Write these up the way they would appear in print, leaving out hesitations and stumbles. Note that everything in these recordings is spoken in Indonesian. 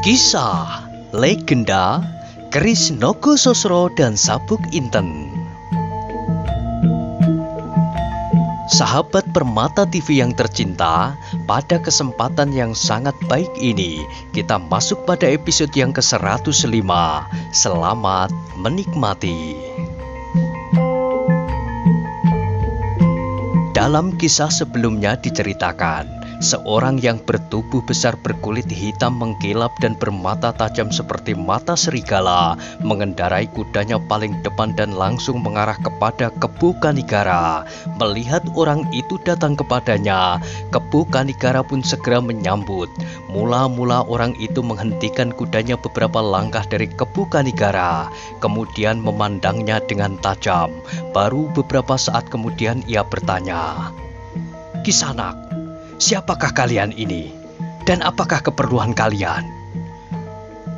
Kisah, legenda, keris Nogososro dan Sabuk Inten. Sahabat Permata TV yang tercinta, pada kesempatan yang sangat baik ini, kita masuk pada episode yang ke-105. Selamat menikmati. Dalam kisah sebelumnya diceritakan, seorang yang bertubuh besar berkulit hitam mengkilap dan bermata tajam seperti mata serigala mengendarai kudanya paling depan dan langsung mengarah kepada Kepu Kanigara. Melihat orang itu datang kepadanya, Kepu Kanigara pun segera menyambut. Mula-mula orang itu menghentikan kudanya beberapa langkah dari Kepu Kanigara, kemudian memandangnya dengan tajam. Baru beberapa saat kemudian ia bertanya, "Kisanak, siapakah kalian ini? Dan apakah keperluan kalian?"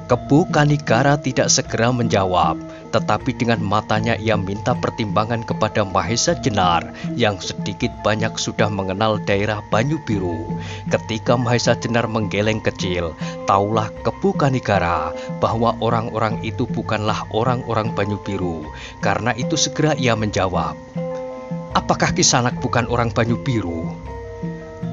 Kepu Kanigara tidak segera menjawab, tetapi dengan matanya ia minta pertimbangan kepada Mahesa Jenar yang sedikit banyak sudah mengenal daerah Banyu Biru. Ketika Mahesa Jenar menggeleng kecil, taulah Kepu Kanigara bahwa orang-orang itu bukanlah orang-orang Banyu Biru. Karena itu segera ia menjawab, "Apakah Kisanak bukan orang Banyu Biru?"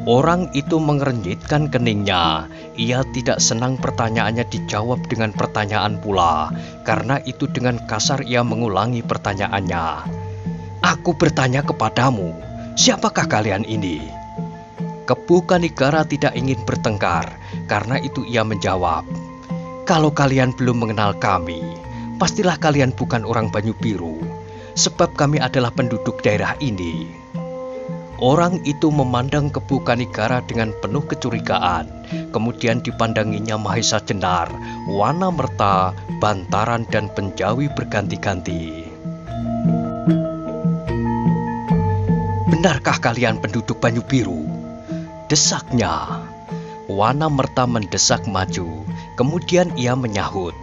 Orang itu mengernyitkan keningnya. Ia tidak senang pertanyaannya dijawab dengan pertanyaan pula. Karena itu dengan kasar ia mengulangi pertanyaannya. "Aku bertanya kepadamu, siapakah kalian ini?" Kepu Kanigara tidak ingin bertengkar. Karena itu ia menjawab, "Kalau kalian belum mengenal kami, pastilah kalian bukan orang Banyu Biru. Sebab kami adalah penduduk daerah ini." Orang itu memandang Kepu Kanigara dengan penuh kecurigaan. Kemudian dipandanginya Mahesa Jenar, Wanamerta, Bantaran, dan Penjawi berganti-ganti. "Benarkah kalian penduduk Banyu Biru?" desaknya. Wanamerta mendesak maju. Kemudian ia menyahut,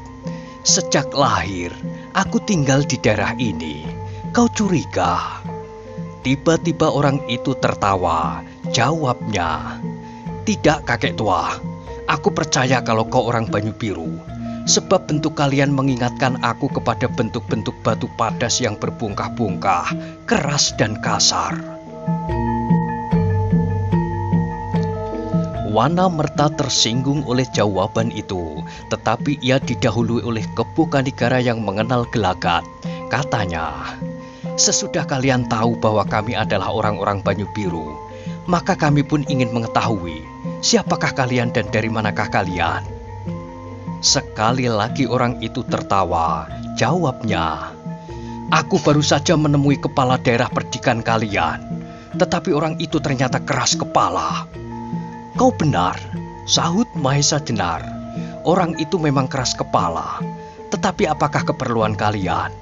"Sejak lahir, aku tinggal di daerah ini. Kau curiga?" Tiba-tiba orang itu tertawa. Jawabnya, "Tidak, kakek tua. Aku percaya kalau kau orang Banyu Biru. Sebab bentuk kalian mengingatkan aku kepada bentuk-bentuk batu padas yang berbungkah-bungkah, keras dan kasar." Wanamerta tersinggung oleh jawaban itu, tetapi ia didahului oleh Kepu Kanigara yang mengenal gelagat. Katanya, "Sesudah kalian tahu bahwa kami adalah orang-orang Banyu Biru, maka kami pun ingin mengetahui siapakah kalian dan dari manakah kalian." Sekali lagi orang itu tertawa. Jawabnya, "Aku baru saja menemui kepala daerah perdikan kalian, tetapi orang itu ternyata keras kepala." "Kau benar," sahut Mahesa Jenar. "Orang itu memang keras kepala, tetapi apakah keperluan kalian?"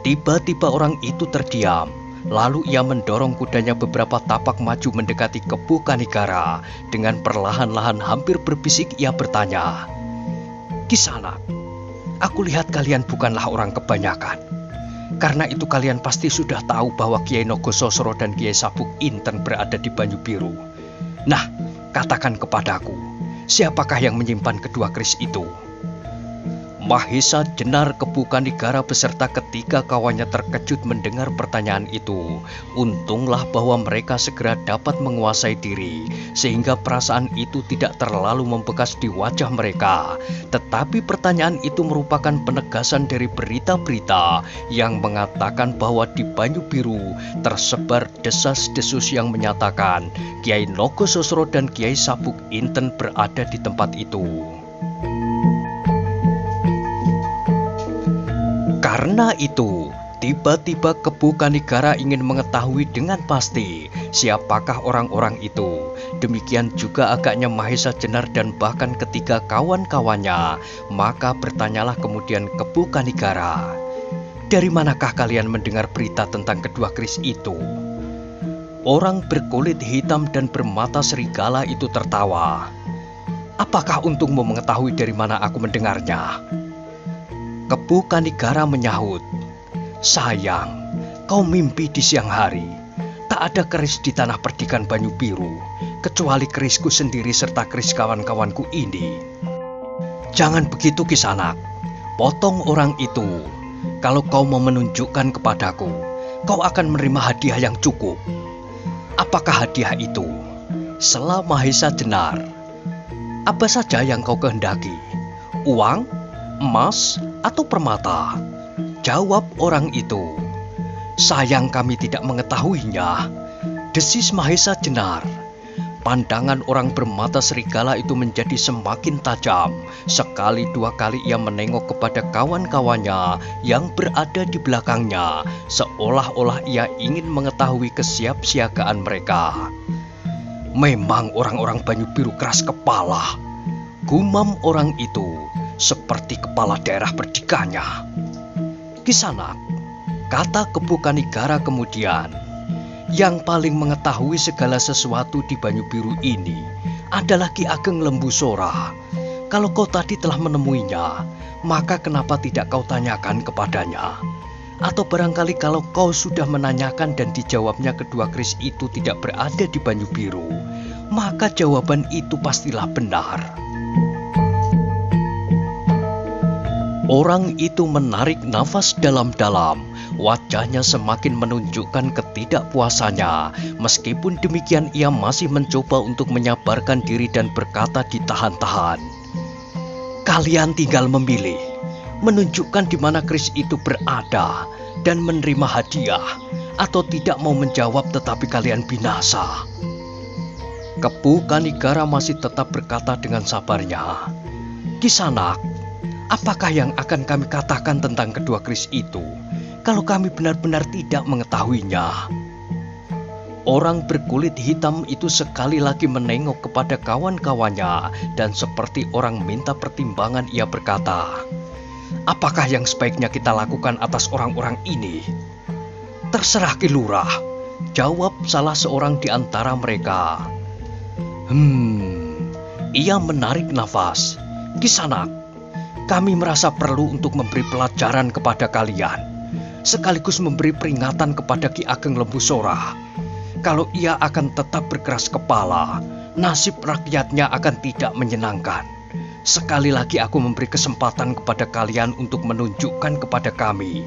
Tiba-tiba orang itu terdiam. Lalu ia mendorong kudanya beberapa tapak maju mendekati Kepu Kanigara. Dengan perlahan-lahan hampir berbisik ia bertanya, "Kisanak, aku lihat kalian bukanlah orang kebanyakan. Karena itu kalian pasti sudah tahu bahwa Kiai Nogososro dan Kiai Sabuk Inten berada di Banyu Biru. Nah, katakan kepadaku, siapakah yang menyimpan kedua keris itu?" Mahesa Jenar, Kepu Kanigara beserta ketiga kawannya terkejut mendengar pertanyaan itu. Untunglah bahwa mereka segera dapat menguasai diri, sehingga perasaan itu tidak terlalu membekas di wajah mereka. Tetapi pertanyaan itu merupakan penegasan dari berita-berita yang mengatakan bahwa di Banyu Biru tersebar desas-desus yang menyatakan Kiai Nogososro dan Kiai Sabuk Inten berada di tempat itu. Karena itu, tiba-tiba Kepu Kanigara ingin mengetahui dengan pasti siapakah orang-orang itu. Demikian juga agaknya Mahesa Jenar dan bahkan ketiga kawan-kawannya. Maka bertanyalah kemudian Kepu Kanigara, "Dari manakah kalian mendengar berita tentang kedua keris itu?" Orang berkulit hitam dan bermata serigala itu tertawa. "Apakah untungmu mengetahui dari mana aku mendengarnya?" Kepu Kanigara menyahut, "Sayang, kau mimpi di siang hari. Tak ada keris di tanah perdikan Banyu Biru, kecuali kerisku sendiri serta keris kawan-kawanku ini." Jangan begitu Kisanak, potong orang itu. Kalau kau mau menunjukkan kepadaku, kau akan menerima hadiah yang cukup. Apakah hadiah itu? Sela Mahesa Jenar. Apa saja yang kau kehendaki? Uang, emas, atau permata? Jawab orang itu. Sayang kami tidak mengetahuinya, desis Mahesa Jenar. Pandangan orang bermata serigala itu menjadi semakin tajam. Sekali dua kali ia menengok kepada kawan-kawannya yang berada di belakangnya, seolah-olah ia ingin mengetahui kesiapsiagaan mereka. Memang orang-orang Banyu Biru keras kepala, gumam orang itu, seperti kepala daerah berdikanya. Kisanak, kata Kepu Kanigara kemudian, yang paling mengetahui segala sesuatu di Banyu Biru ini adalah Ki Ageng Lembu Sora. Kalau kau tadi telah menemuinya, maka kenapa tidak kau tanyakan kepadanya? Atau barangkali kalau kau sudah menanyakan dan dijawabnya kedua keris itu tidak berada di Banyu Biru, maka jawaban itu pastilah benar. Orang itu menarik nafas dalam-dalam. Wajahnya semakin menunjukkan ketidakpuasannya. Meskipun demikian ia masih mencoba untuk menyabarkan diri dan berkata ditahan-tahan. Kalian tinggal memilih, menunjukkan di mana keris itu berada dan menerima hadiah, atau tidak mau menjawab tetapi kalian binasa. Kepu Kanigara masih tetap berkata dengan sabarnya. Kisanak, apakah yang akan kami katakan tentang kedua keris itu kalau kami benar-benar tidak mengetahuinya? Orang berkulit hitam itu sekali lagi menengok kepada kawan-kawannya dan seperti orang minta pertimbangan ia berkata, apakah yang sebaiknya kita lakukan atas orang-orang ini? Terserah Ki Lurah, jawab salah seorang di antara mereka. Ia menarik nafas. Kisanak, kami merasa perlu untuk memberi pelajaran kepada kalian, sekaligus memberi peringatan kepada Ki Ageng Lembu Sora. Kalau ia akan tetap berkeras kepala, nasib rakyatnya akan tidak menyenangkan. Sekali lagi aku memberi kesempatan kepada kalian untuk menunjukkan kepada kami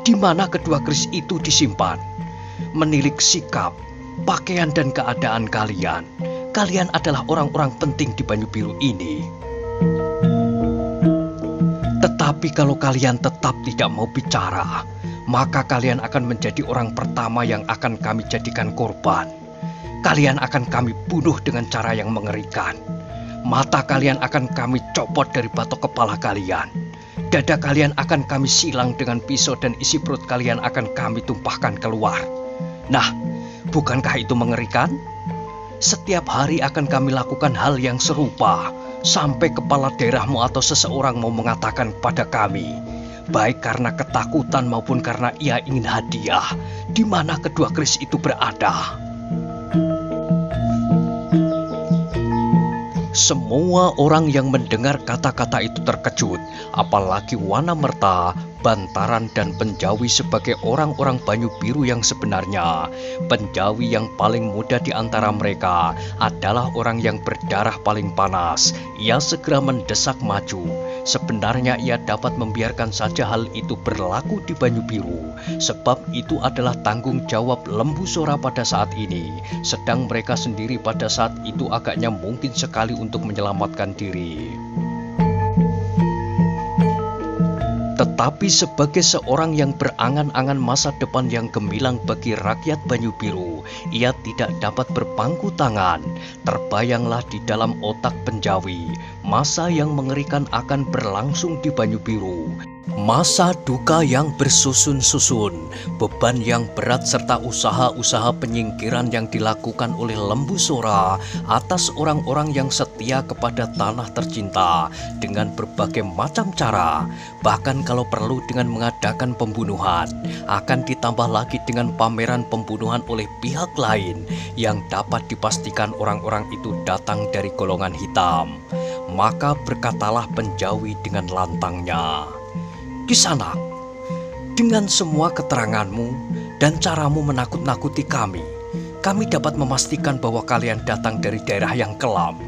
di mana kedua keris itu disimpan. Menilik sikap, pakaian dan keadaan kalian, kalian adalah orang-orang penting di Banyu Biru ini. Tetapi kalau kalian tetap tidak mau bicara, maka kalian akan menjadi orang pertama yang akan kami jadikan korban. Kalian akan kami bunuh dengan cara yang mengerikan. Mata kalian akan kami copot dari batok kepala kalian. Dada kalian akan kami silang dengan pisau dan isi perut kalian akan kami tumpahkan keluar. Nah, bukankah itu mengerikan? Setiap hari akan kami lakukan hal yang serupa, sampai kepala daerahmu atau seseorang mau mengatakan kepada kami, baik karena ketakutan maupun karena ia ingin hadiah, di mana kedua keris itu berada. Semua orang yang mendengar kata-kata itu terkejut, apalagi Wanamerta, Bantaran, dan Penjawi sebagai orang-orang Banyu Biru yang sebenarnya. Penjawi yang paling muda di antara mereka adalah orang yang berdarah paling panas. Ia segera mendesak maju. Sebenarnya ia dapat membiarkan saja hal itu berlaku di Banyu Biru, sebab itu adalah tanggung jawab Lembu Sora pada saat ini. Sedang mereka sendiri pada saat itu agaknya mungkin sekali untuk menyelamatkan diri. Tetapi sebagai seorang yang berangan-angan masa depan yang gemilang bagi rakyat Banyu Biru, ia tidak dapat berpangku tangan. Terbayanglah di dalam otak Penjawi, masa yang mengerikan akan berlangsung di Banyu Biru. Masa duka yang bersusun-susun, beban yang berat serta usaha-usaha penyingkiran yang dilakukan oleh Lembu Sora atas orang-orang yang setia kepada tanah tercinta dengan berbagai macam cara, bahkan kalau perlu dengan mengadakan pembunuhan, akan ditambah lagi dengan pameran pembunuhan oleh pihak lain yang dapat dipastikan orang-orang itu datang dari golongan hitam. Maka berkatalah Penjawi dengan lantangnya, Kisanak, dengan semua keteranganmu dan caramu menakut-nakuti kami dapat memastikan bahwa kalian datang dari daerah yang kelam.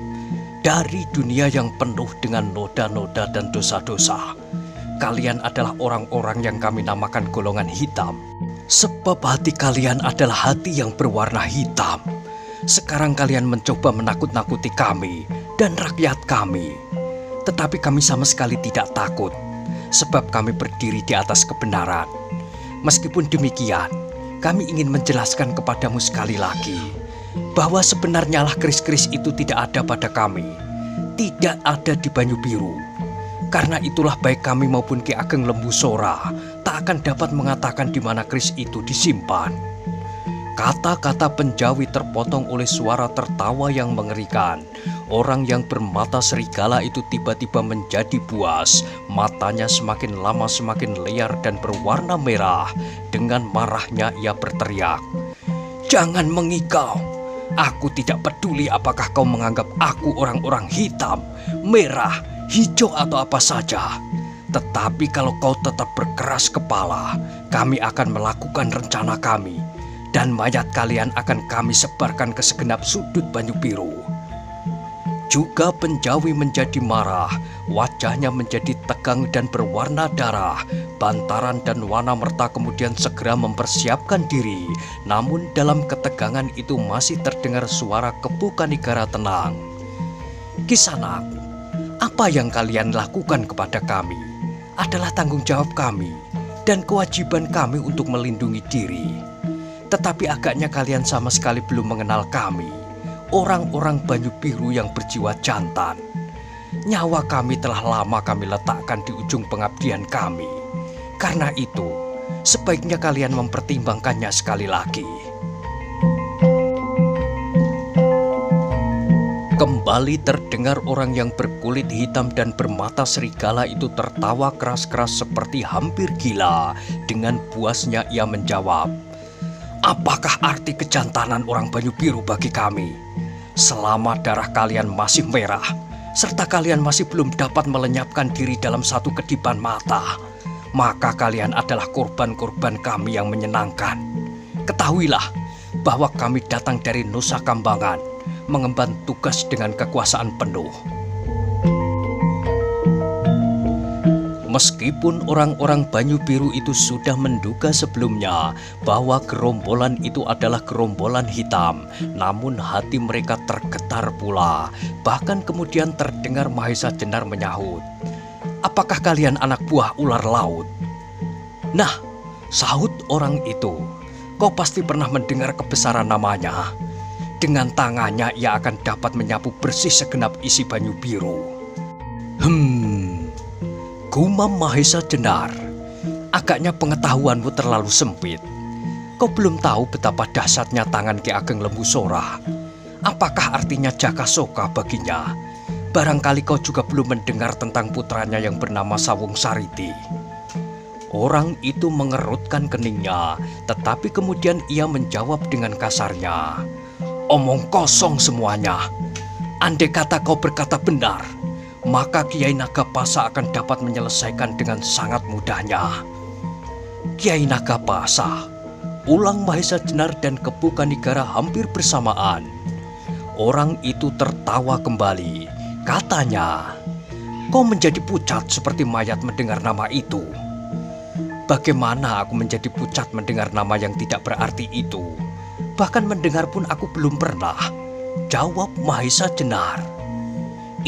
dari dunia yang penuh dengan noda-noda dan dosa-dosa. Kalian adalah orang-orang yang kami namakan golongan hitam. Sebab hati kalian adalah hati yang berwarna hitam. Sekarang kalian mencoba menakut-nakuti kami dan rakyat kami. Tetapi kami sama sekali tidak takut, sebab kami berdiri di atas kebenaran. Meskipun demikian, kami ingin menjelaskan kepadamu sekali lagi, bahwa sebenarnya lah keris-keris itu tidak ada pada kami, tidak ada di Banyu Biru. Karena itulah baik kami maupun Ki Ageng Lembusora tak akan dapat mengatakan di mana keris itu disimpan. Kata-kata penjawi terpotong oleh suara tertawa yang mengerikan. Orang yang bermata serigala itu tiba-tiba menjadi buas. Matanya semakin lama semakin liar dan berwarna merah. Dengan marahnya ia berteriak, "Jangan mengigau. Aku tidak peduli apakah kau menganggap aku orang-orang hitam, merah, hijau atau apa saja. Tetapi kalau kau tetap berkeras kepala, kami akan melakukan rencana kami. Dan mayat kalian akan kami sebarkan ke segenap sudut Banyu Biru." Juga penjawi menjadi marah, wajahnya menjadi tegang dan berwarna darah. Bantaran dan Wanamerta kemudian segera mempersiapkan diri. Namun dalam ketegangan itu masih terdengar suara Kepu Kanigara tenang. "Kisanak, apa yang kalian lakukan kepada kami adalah tanggung jawab kami dan kewajiban kami untuk melindungi diri. Tetapi agaknya kalian sama sekali belum mengenal kami, orang-orang Banyu Biru yang berjiwa jantan. Nyawa kami telah lama kami letakkan di ujung pengabdian kami. Karena itu, sebaiknya kalian mempertimbangkannya sekali lagi." Kembali terdengar orang yang berkulit hitam dan bermata serigala itu tertawa keras-keras seperti hampir gila. Dengan puasnya ia menjawab, "Apakah arti kejantanan orang Banyu Biru bagi kami? Selama darah kalian masih merah, serta kalian masih belum dapat melenyapkan diri dalam satu kedipan mata, maka kalian adalah korban-korban kami yang menyenangkan. Ketahuilah bahwa kami datang dari Nusa Kambangan, mengemban tugas dengan kekuasaan penuh." Meskipun orang-orang Banyu Biru itu sudah menduga sebelumnya bahwa gerombolan itu adalah gerombolan hitam, namun hati mereka tergetar pula. Bahkan kemudian terdengar Mahesa Jenar menyahut, "Apakah kalian anak buah ular laut?" "Nah," sahut orang itu, "kau pasti pernah mendengar kebesaran namanya. Dengan tangannya ia akan dapat menyapu bersih segenap isi Banyu Biru." Gumam Mahesa Jenar, "Agaknya pengetahuanmu terlalu sempit. Kau belum tahu betapa dahsyatnya tangan Ki Ageng Lembusora. Apakah artinya Jakasoka baginya? Barangkali kau juga belum mendengar tentang putranya yang bernama Sawung Sariti." Orang itu mengerutkan keningnya, tetapi kemudian ia menjawab dengan kasarnya, "Omong kosong semuanya. Andai kata kau berkata benar, maka Kiai Nagapasa akan dapat menyelesaikan dengan sangat mudahnya." "Kiai Nagapasa?" ulang Mahesa Jenar dan Kepu Kanigara hampir bersamaan. Orang itu tertawa kembali. Katanya, "Kau menjadi pucat seperti mayat mendengar nama itu." "Bagaimana aku menjadi pucat mendengar nama yang tidak berarti itu? Bahkan mendengar pun aku belum pernah," jawab Mahesa Jenar.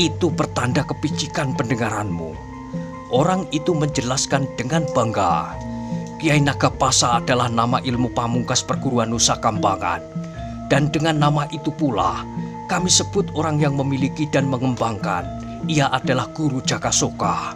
"Itu pertanda kepicikan pendengaranmu." Orang itu menjelaskan dengan bangga, "Kiai Nagapasa adalah nama ilmu pamungkas perguruan Nusa Kambangan. Dan dengan nama itu pula, kami sebut orang yang memiliki dan mengembangkan. Ia adalah Guru Jakasoka."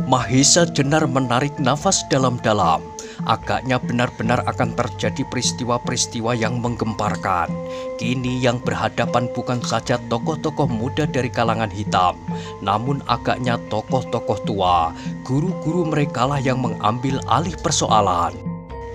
Mahesa Jenar menarik nafas dalam-dalam. Agaknya benar-benar akan terjadi peristiwa-peristiwa yang menggemparkan. Kini yang berhadapan bukan saja tokoh-tokoh muda dari kalangan hitam, namun agaknya tokoh-tokoh tua. Guru-guru merekalah yang mengambil alih persoalan.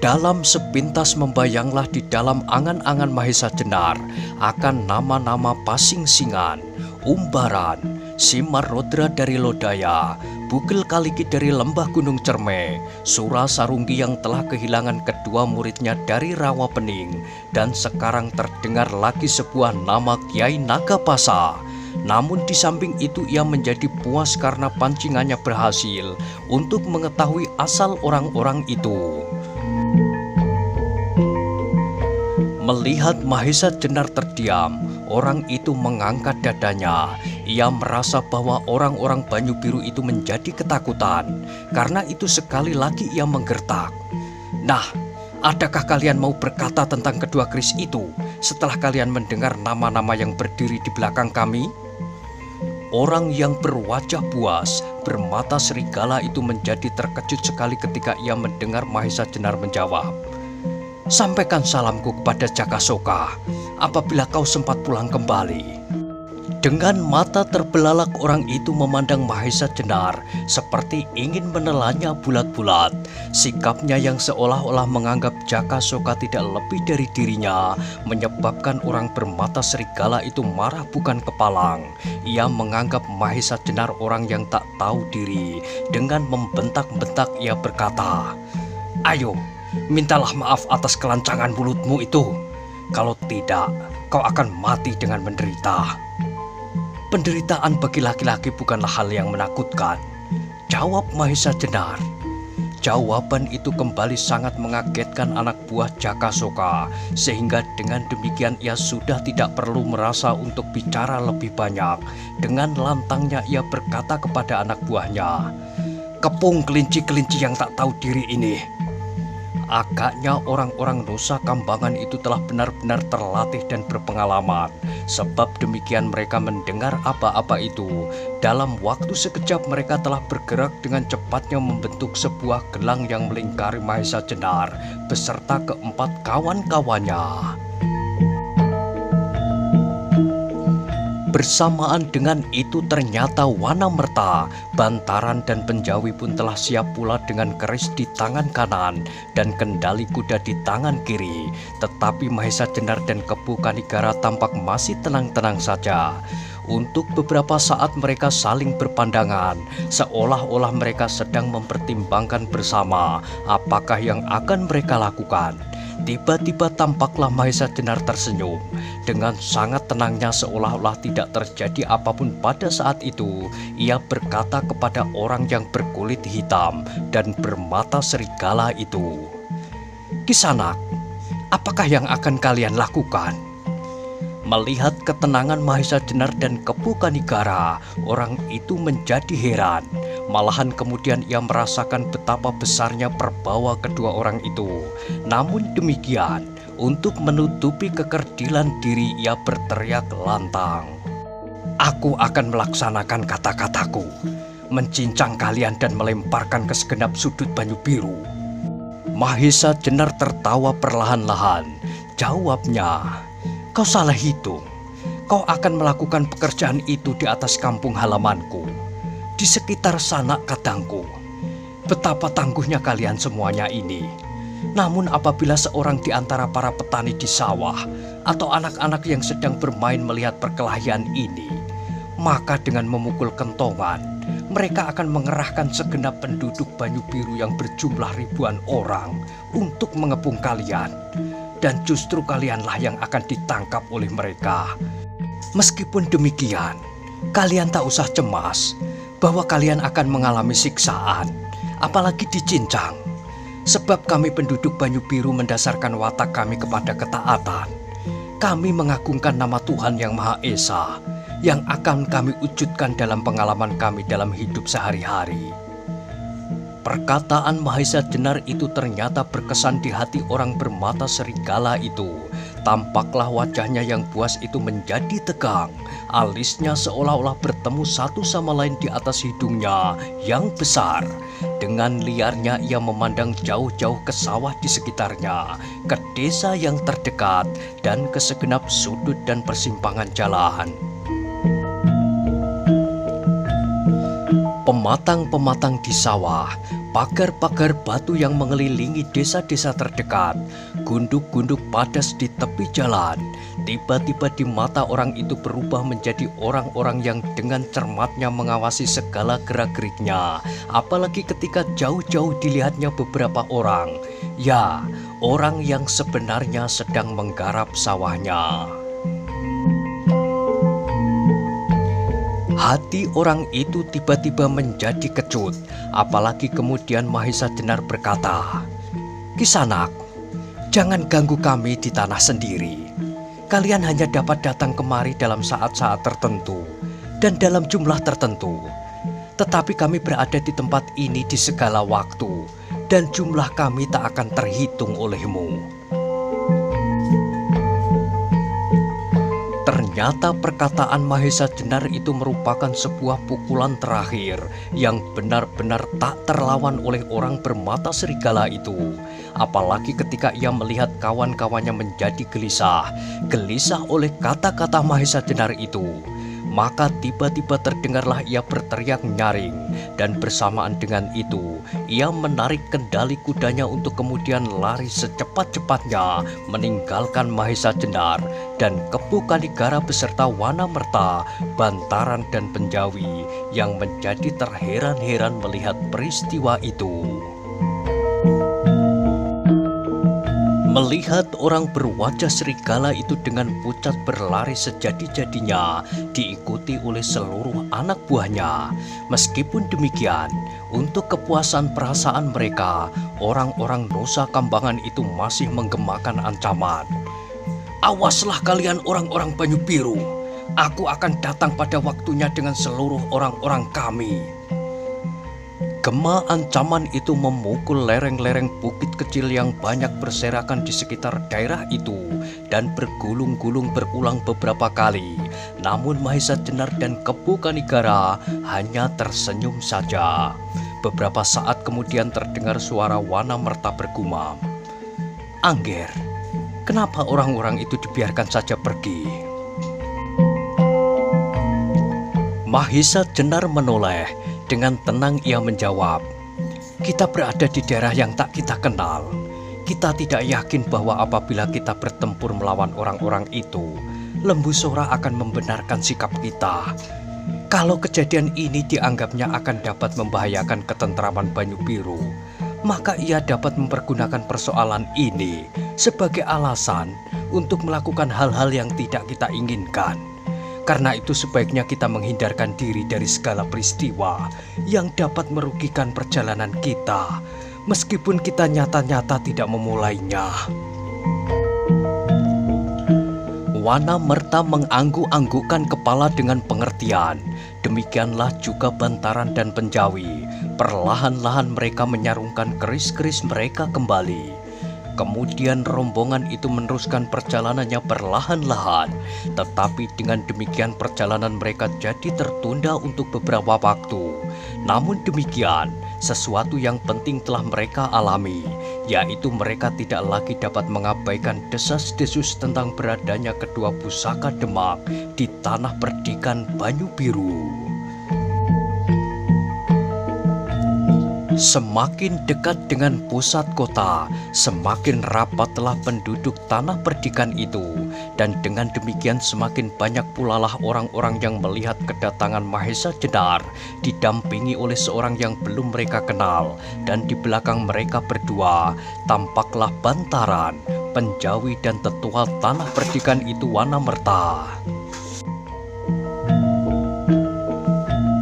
Dalam sepintas membayanglah di dalam angan-angan Mahesa Jenar akan nama-nama Pasing Singan, Umbaran, Simarrodra dari Lodaya, Bugel Kaliki dari lembah Gunung Cerme, Sura Sarunggi yang telah kehilangan kedua muridnya dari Rawa Pening, dan sekarang terdengar lagi sebuah nama Kiai Nagapasa. Namun di samping itu ia menjadi puas karena pancingannya berhasil untuk mengetahui asal orang-orang itu. Melihat Mahesa Jenar terdiam, orang itu mengangkat dadanya. Ia merasa bahwa orang-orang Banyu Biru itu menjadi ketakutan. Karena itu sekali lagi ia menggertak. "Nah, adakah kalian mau berkata tentang kedua keris itu setelah kalian mendengar nama-nama yang berdiri di belakang kami?" Orang yang berwajah buas, bermata serigala itu menjadi terkejut sekali ketika ia mendengar Mahesa Jenar menjawab, "Sampaikan salamku kepada Jakasoka apabila kau sempat pulang kembali." Dengan mata terbelalak orang itu memandang Mahesa Jenar seperti ingin menelannya bulat-bulat. Sikapnya yang seolah-olah menganggap Jakasoka tidak lebih dari dirinya menyebabkan orang bermata serigala itu marah bukan kepalang. Ia menganggap Mahesa Jenar orang yang tak tahu diri. Dengan membentak-bentak ia berkata, "Ayo, mintalah maaf atas kelancangan mulutmu itu. Kalau tidak, kau akan mati dengan menderita." "Penderitaan bagi laki-laki bukanlah hal yang menakutkan," jawab Mahesa Jenar. Jawaban itu kembali sangat mengagetkan anak buah Jakasoka, sehingga dengan demikian ia sudah tidak perlu merasa untuk bicara lebih banyak. Dengan lantangnya ia berkata kepada anak buahnya, "Kepung kelinci-kelinci yang tak tahu diri ini." Agaknya orang-orang Nusa Kambangan itu telah benar-benar terlatih dan berpengalaman. Sebab demikian mereka mendengar apa-apa itu. Dalam waktu sekejap mereka telah bergerak dengan cepatnya membentuk sebuah gelang yang melingkari Mahesa Jenar beserta keempat kawan-kawannya. Bersamaan dengan itu ternyata Wanamerta, Bantaran dan Penjawi pun telah siap pula dengan keris di tangan kanan dan kendali kuda di tangan kiri. Tetapi Mahesa Jenar dan Kepu Kanigara tampak masih tenang-tenang saja. Untuk beberapa saat mereka saling berpandangan, seolah-olah mereka sedang mempertimbangkan bersama apakah yang akan mereka lakukan. Tiba-tiba tampaklah Mahesa Jenar tersenyum. Dengan sangat tenangnya seolah-olah tidak terjadi apapun pada saat itu, ia berkata kepada orang yang berkulit hitam dan bermata serigala itu, "Kisanak, apakah yang akan kalian lakukan?" Melihat ketenangan Mahesa Jenar dan Kepu Kanigara, orang itu menjadi heran. Malahan kemudian ia merasakan betapa besarnya perbawa kedua orang itu. Namun demikian, untuk menutupi kekerdilan diri ia berteriak lantang, "Aku akan melaksanakan kata-kataku, mencincang kalian dan melemparkan ke segenap sudut Banyu Biru." Mahesa Jenar tertawa perlahan-lahan. Jawabnya, "Kau salah hitung. Kau akan melakukan pekerjaan itu di atas kampung halamanku, di sekitar sanak kadangku. Betapa tangguhnya kalian semuanya ini. Namun apabila seorang di antara para petani di sawah atau anak-anak yang sedang bermain melihat perkelahian ini, maka dengan memukul kentongan, mereka akan mengerahkan segenap penduduk Banyu Biru yang berjumlah ribuan orang untuk mengepung kalian. Dan justru kalianlah yang akan ditangkap oleh mereka. Meskipun demikian, kalian tak usah cemas bahwa kalian akan mengalami siksaan, apalagi dicincang. Sebab kami penduduk Banyu Biru mendasarkan watak kami kepada ketaatan. Kami mengagungkan nama Tuhan Yang Maha Esa, yang akan kami wujudkan dalam pengalaman kami dalam hidup sehari-hari." Perkataan Mahesa Jenar itu ternyata berkesan di hati orang bermata serigala itu. Tampaklah wajahnya yang buas itu menjadi tegang. Alisnya seolah-olah bertemu satu sama lain di atas hidungnya yang besar. Dengan liarnya ia memandang jauh-jauh ke sawah di sekitarnya, ke desa yang terdekat, dan ke segenap sudut dan persimpangan jalan. Pematang-pematang di sawah, pagar-pagar batu yang mengelilingi desa-desa terdekat, gunduk-gunduk padas di tepi jalan. Tiba-tiba di mata orang itu berubah menjadi orang-orang yang dengan cermatnya mengawasi segala gerak-geriknya. Apalagi ketika jauh-jauh dilihatnya beberapa orang. Ya, orang yang sebenarnya sedang menggarap sawahnya. Hati orang itu tiba-tiba menjadi kecut. Apalagi kemudian Mahesa Jenar berkata, "Kisanak, jangan ganggu kami di tanah sendiri. Kalian hanya dapat datang kemari dalam saat-saat tertentu dan dalam jumlah tertentu. Tetapi kami berada di tempat ini di segala waktu dan jumlah kami tak akan terhitung olehmu." Ternyata perkataan Mahesa Jenar itu merupakan sebuah pukulan terakhir yang benar-benar tak terlawan oleh orang bermata serigala itu. Apalagi ketika ia melihat kawan-kawannya menjadi gelisah oleh kata-kata Mahesa Jenar itu. Maka tiba-tiba terdengarlah ia berteriak nyaring, dan bersamaan dengan itu ia menarik kendali kudanya untuk kemudian lari secepat-cepatnya meninggalkan Mahesa Jenar dan Kepu Kanigara beserta Wanamerta, Bantaran dan Penjawi yang menjadi terheran-heran melihat peristiwa itu. Melihat orang berwajah serigala itu dengan pucat berlari sejadi-jadinya diikuti oleh seluruh anak buahnya. Meskipun demikian, untuk kepuasan perasaan mereka, orang-orang Nusa Kambangan itu masih menggemakan ancaman. "Awaslah kalian orang-orang Banyu Biru, aku akan datang pada waktunya dengan seluruh orang-orang kami." Gema ancaman itu memukul lereng-lereng bukit kecil yang banyak berserakan di sekitar daerah itu dan bergulung-gulung berulang beberapa kali. Namun Mahesa Jenar dan Kepu Kanigara hanya tersenyum saja. Beberapa saat kemudian terdengar suara Wanamerta bergumam, "Angger, kenapa orang-orang itu dibiarkan saja pergi?" Mahesa Jenar menoleh. Dengan tenang ia menjawab, "Kita berada di daerah yang tak kita kenal. Kita tidak yakin bahwa apabila kita bertempur melawan orang-orang itu, Lembu Sora akan membenarkan sikap kita. Kalau kejadian ini dianggapnya akan dapat membahayakan ketentraman Banyu Biru, maka ia dapat mempergunakan persoalan ini sebagai alasan untuk melakukan hal-hal yang tidak kita inginkan. Karena itu sebaiknya kita menghindarkan diri dari segala peristiwa yang dapat merugikan perjalanan kita, meskipun kita nyata-nyata tidak memulainya." Wanamerta mengangguk-anggukkan kepala dengan pengertian. Demikianlah juga Bantaran dan Penjawi. Perlahan-lahan mereka menyarungkan keris-keris mereka kembali. Kemudian rombongan itu meneruskan perjalanannya perlahan-lahan. Tetapi dengan demikian perjalanan mereka jadi tertunda untuk beberapa waktu. Namun demikian, sesuatu yang penting telah mereka alami, yaitu mereka tidak lagi dapat mengabaikan desas-desus tentang beradanya kedua pusaka Demak di tanah perdikan Banyu Biru. Semakin dekat dengan pusat kota, semakin rapatlah penduduk tanah perdikan itu, dan dengan demikian semakin banyak pula lah orang-orang yang melihat kedatangan Mahesa Jenar didampingi oleh seorang yang belum mereka kenal, dan di belakang mereka berdua tampaklah Bantaran, Penjawi dan tetua tanah perdikan itu Wanamerta.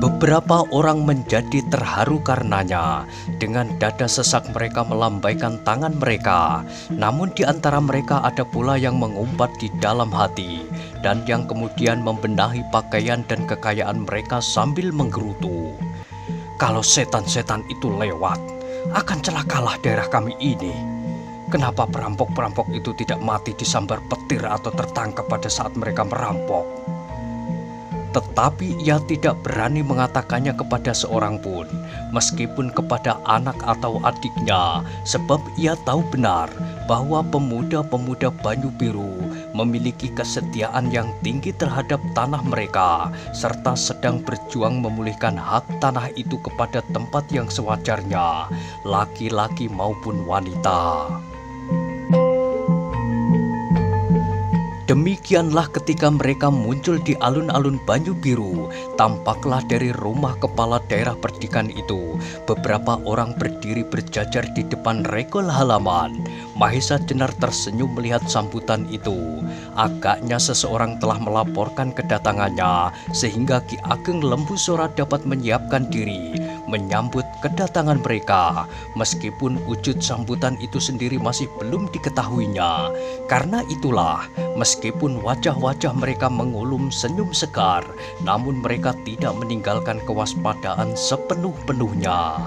Beberapa orang menjadi terharu karenanya. Dengan dada sesak mereka melambaikan tangan mereka. Namun di antara mereka ada pula yang mengumpat di dalam hati, dan yang kemudian membenahi pakaian dan kekayaan mereka sambil menggerutu. "Kalau setan-setan itu lewat, akan celakalah daerah kami ini. Kenapa perampok-perampok itu tidak mati disambar petir atau tertangkap pada saat mereka merampok?" Tetapi ia tidak berani mengatakannya kepada seorang pun, meskipun kepada anak atau adiknya, sebab ia tahu benar bahwa pemuda-pemuda Banyu Biru memiliki kesetiaan yang tinggi terhadap tanah mereka, serta sedang berjuang memulihkan hak tanah itu kepada tempat yang sewajarnya, laki-laki maupun wanita. Demikianlah ketika mereka muncul di alun-alun Banyu Biru, tampaklah dari rumah kepala daerah Perdikan itu beberapa orang berdiri berjajar di depan regol halaman. Mahesa Jenar tersenyum melihat sambutan itu. Agaknya seseorang telah melaporkan kedatangannya sehingga Ki Ageng Lembusora dapat menyiapkan diri menyambut kedatangan mereka, meskipun wujud sambutan itu sendiri masih belum diketahuinya. Karena itulah, meskipun wajah-wajah mereka mengulum senyum segar, namun mereka tidak meninggalkan kewaspadaan sepenuh-penuhnya.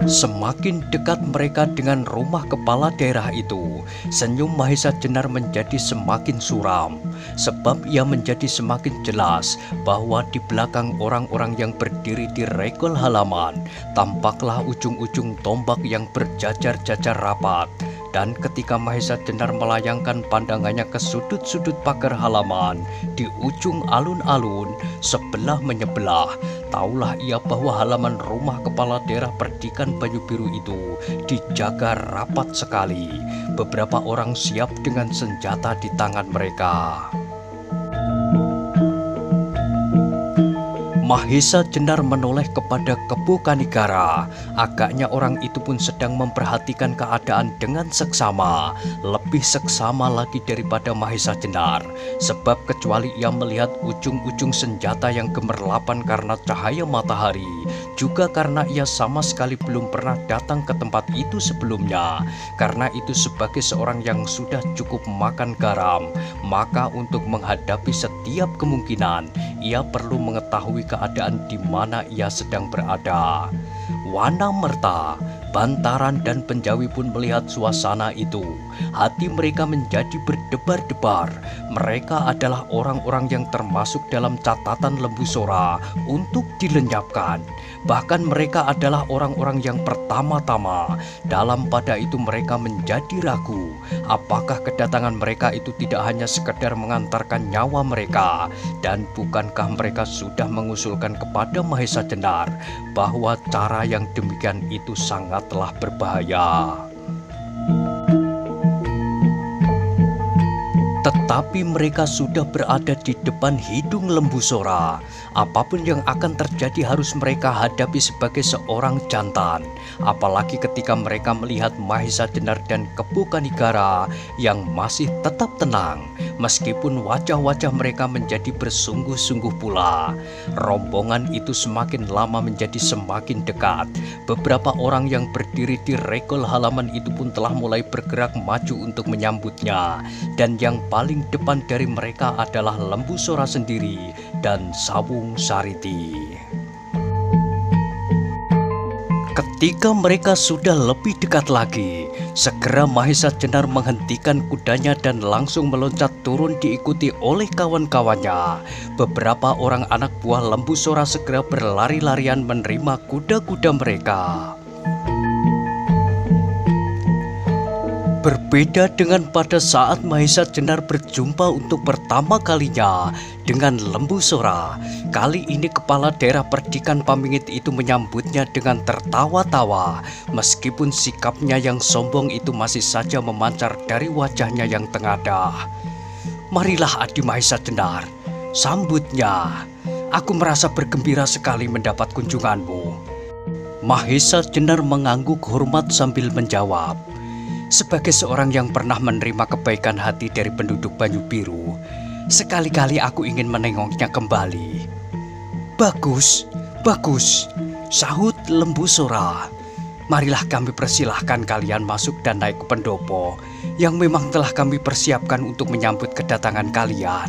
Semakin dekat mereka dengan rumah kepala daerah itu, senyum Mahesa Jenar menjadi semakin suram, sebab ia menjadi semakin jelas bahwa di belakang orang-orang yang berdiri di regol halaman, tampaklah ujung-ujung tombak yang berjajar-jajar rapat. Dan ketika Mahesa Jenar melayangkan pandangannya ke sudut-sudut pagar halaman di ujung alun-alun sebelah menyebelah, taulah ia bahwa halaman rumah kepala daerah Perdikan Banyu Biru itu dijaga rapat sekali. Beberapa orang siap dengan senjata di tangan mereka. Mahesa Jenar menoleh kepada Kebo Kanigara. Agaknya orang itu pun sedang memperhatikan keadaan dengan seksama, lebih seksama lagi daripada Mahesa Jenar, sebab kecuali ia melihat ujung-ujung senjata yang gemerlapan karena cahaya matahari, juga karena ia sama sekali belum pernah datang ke tempat itu sebelumnya. Karena itu sebagai seorang yang sudah cukup makan garam, maka untuk menghadapi setiap kemungkinan, ia perlu mengetahui keadaan di mana ia sedang berada. Wana Merta, Bantaran dan Penjawi pun melihat suasana itu. Hati mereka menjadi berdebar-debar. Mereka adalah orang-orang yang termasuk dalam catatan Lembusora untuk dilenyapkan. Bahkan mereka adalah orang-orang yang pertama-tama. Dalam pada itu mereka menjadi ragu, apakah kedatangan mereka itu tidak hanya sekedar mengantarkan nyawa mereka, dan bukankah mereka sudah mengusulkan kepada Mahesa Jenar bahwa cara yang demikian itu sangatlah berbahaya. Tetapi mereka sudah berada di depan hidung Lembusora. Apapun yang akan terjadi harus mereka hadapi sebagai seorang jantan. Apalagi ketika mereka melihat Mahesa Jenar dan Kebo Kanigara yang masih tetap tenang, meskipun wajah-wajah mereka menjadi bersungguh-sungguh pula. Rombongan itu semakin lama menjadi semakin dekat. Beberapa orang yang berdiri di regol halaman itu pun telah mulai bergerak maju untuk menyambutnya. Dan yang paling depan dari mereka adalah Lembusora sendiri dan Sawung Sariti. Ketika mereka sudah lebih dekat lagi, segera Mahesa Jenar menghentikan kudanya dan langsung meloncat turun diikuti oleh kawan-kawannya. Beberapa orang anak buah Lembusora segera berlari-larian menerima kuda-kuda mereka. Berbeda dengan pada saat Mahesa Jenar berjumpa untuk pertama kalinya dengan Lembusora, kali ini kepala daerah Perdikan Pamingit itu menyambutnya dengan tertawa-tawa, meskipun sikapnya yang sombong itu masih saja memancar dari wajahnya yang tengadah. "Marilah Adi Mahesa Jenar, sambutnya. Aku merasa bergembira sekali mendapat kunjunganmu." Mahesa Jenar mengangguk hormat sambil menjawab, "Sebagai seorang yang pernah menerima kebaikan hati dari penduduk Banyu Biru, sekali-kali aku ingin menengoknya kembali." Bagus, bagus," sahut Lembusora. "Marilah kami persilahkan kalian masuk dan naik ke pendopo yang memang telah kami persiapkan untuk menyambut kedatangan kalian."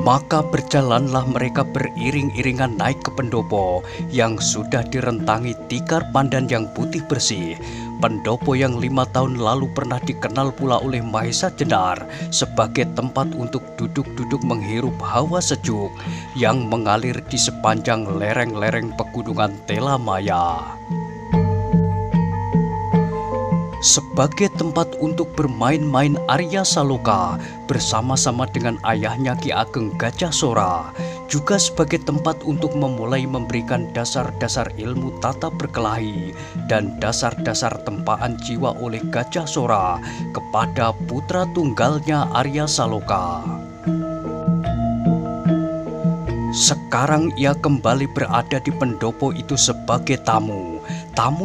Maka berjalanlah mereka beriring-iringan naik ke pendopo yang sudah direntangi tikar pandan yang putih bersih. Pendopo yang 5 tahun lalu pernah dikenal pula oleh Mahesa Jenar sebagai tempat untuk duduk-duduk menghirup hawa sejuk yang mengalir di sepanjang lereng-lereng pegunungan Telamaya. Sebagai tempat untuk bermain-main Arya Saloka bersama-sama dengan ayahnya Ki Ageng Gajah Sora, juga sebagai tempat untuk memulai memberikan dasar-dasar ilmu tata berkelahi dan dasar-dasar tempaan jiwa oleh Gajah Sora kepada putra tunggalnya Arya Saloka. Sekarang ia kembali berada di pendopo itu sebagai tamu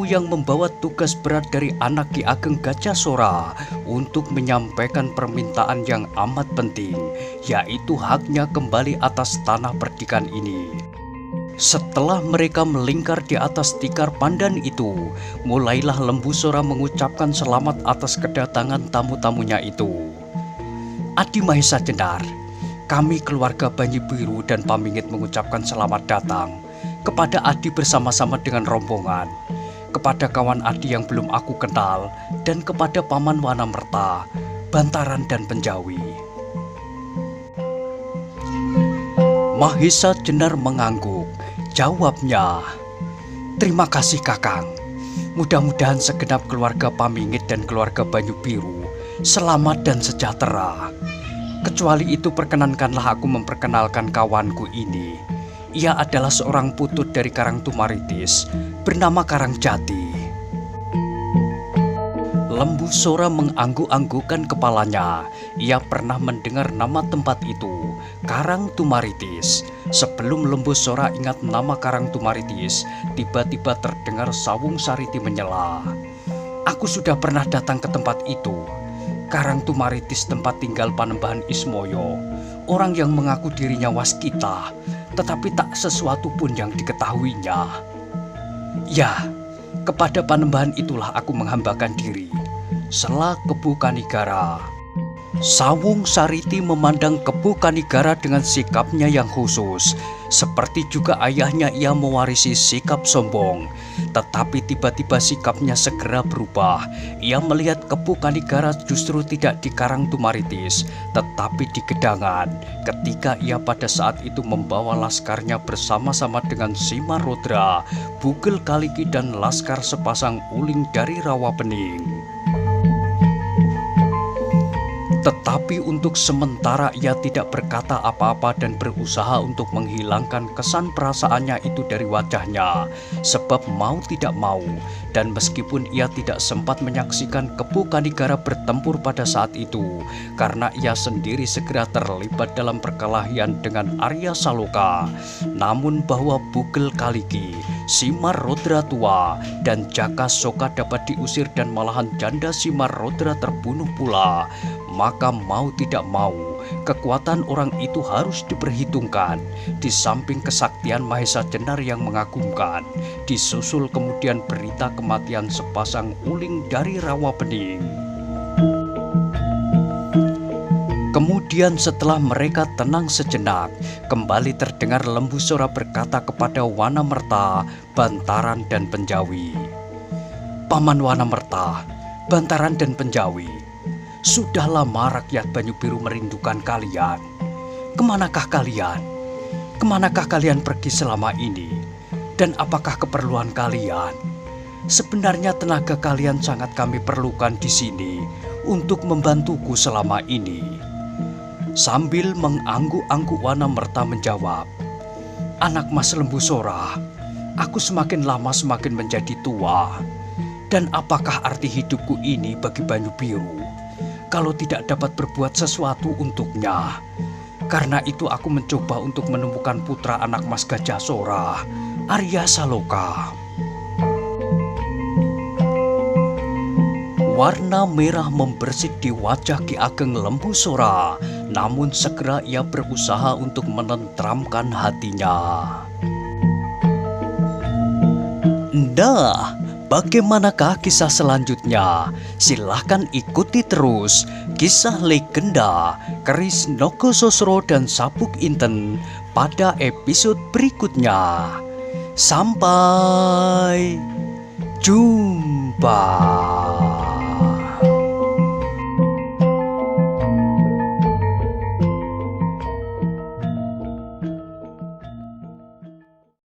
yang membawa tugas berat dari anak Ki Ageng Gajah Sora untuk menyampaikan permintaan yang amat penting, yaitu haknya kembali atas tanah perdikan ini. Setelah mereka melingkar di atas tikar pandan itu, mulailah Lembu Sora mengucapkan selamat atas kedatangan tamu-tamunya itu. Adi Mahesa Jenar, kami keluarga Banyu Biru dan Pamingit mengucapkan selamat datang kepada Adi bersama-sama dengan rombongan, kepada kawan Adi yang belum aku kenal, dan kepada Paman Wanamerta, Bantaran dan Penjawi. Mahesa Jenar mengangguk. Jawabnya, terima kasih Kakang. Mudah-mudahan segenap keluarga Pamingit dan keluarga Banyu Biru selamat dan sejahtera. Kecuali itu perkenankanlah aku memperkenalkan kawanku ini. Ia adalah seorang putut dari Karang Tumaritis bernama Karang Jati. Lembu Sora mengangguk-anggukkan kepalanya. Ia pernah mendengar nama tempat itu, Karang Tumaritis. Sebelum Lembu Sora ingat nama Karang Tumaritis, tiba-tiba terdengar Sawung Sariti menyela. Aku sudah pernah datang ke tempat itu. Karang Tumaritis tempat tinggal Panembahan Ismoyo, orang yang mengaku dirinya Waskita, tetapi tak sesuatu pun yang diketahuinya. Ya, kepada Panembahan itulah aku menghambakan diri, sela Kebu Kanigara. Sawung Sariti memandang Kebu Kanigara dengan sikapnya yang khusus. Seperti juga ayahnya, ia mewarisi sikap sombong. Tetapi tiba-tiba sikapnya segera berubah. Ia melihat Kebu Kanigara justru tidak di Karang Tumaritis, tetapi di Gedangan, ketika ia pada saat itu membawa laskarnya bersama-sama dengan Simarodra, Bugel Kaliki dan laskar sepasang uling dari Rawapening. Tetapi untuk sementara ia tidak berkata apa-apa dan berusaha untuk menghilangkan kesan perasaannya itu dari wajahnya. Sebab mau tidak mau, dan meskipun ia tidak sempat menyaksikan Kebu Kanigara bertempur pada saat itu, karena ia sendiri segera terlibat dalam perkelahian dengan Arya Saloka, namun bahwa Bugel Kaliki, Simarodra tua, dan Jaka Soka dapat diusir dan malahan janda Simarodra terbunuh pula, maka mau tidak mau, kekuatan orang itu harus diperhitungkan. Di samping kesaktian Mahesa Jenar yang mengagumkan, disusul kemudian berita kematian sepasang uling dari Rawapening. Kemudian setelah mereka tenang sejenak, kembali terdengar Lembu Sora berkata kepada Wanamerta, Bantaran dan Penjawi, Paman Wanamerta, Bantaran dan Penjawi, sudah lama rakyat Banyu Biru merindukan kalian. Kemanakah kalian? Kemanakah kalian pergi selama ini? Dan apakah keperluan kalian? Sebenarnya tenaga kalian sangat kami perlukan di sini untuk membantuku selama ini. Sambil mengangguk-angguk Wanamerta menjawab, Anak Mas Lembu Sora, aku semakin lama semakin menjadi tua. Dan apakah arti hidupku ini bagi Banyu Biru kalau tidak dapat berbuat sesuatu untuknya? Karena itu aku mencoba untuk menemukan putra anak Mas Gajah Sora, Arya Saloka. Warna merah membersit di wajah Ki Ageng Lembu Sora, namun segera ia berusaha untuk menenteramkan hatinya. Nah, bagaimanakah kisah selanjutnya? Silahkan ikuti terus kisah legenda Keris Nogososro dan Sabuk Inten pada episode berikutnya. Sampai jumpa.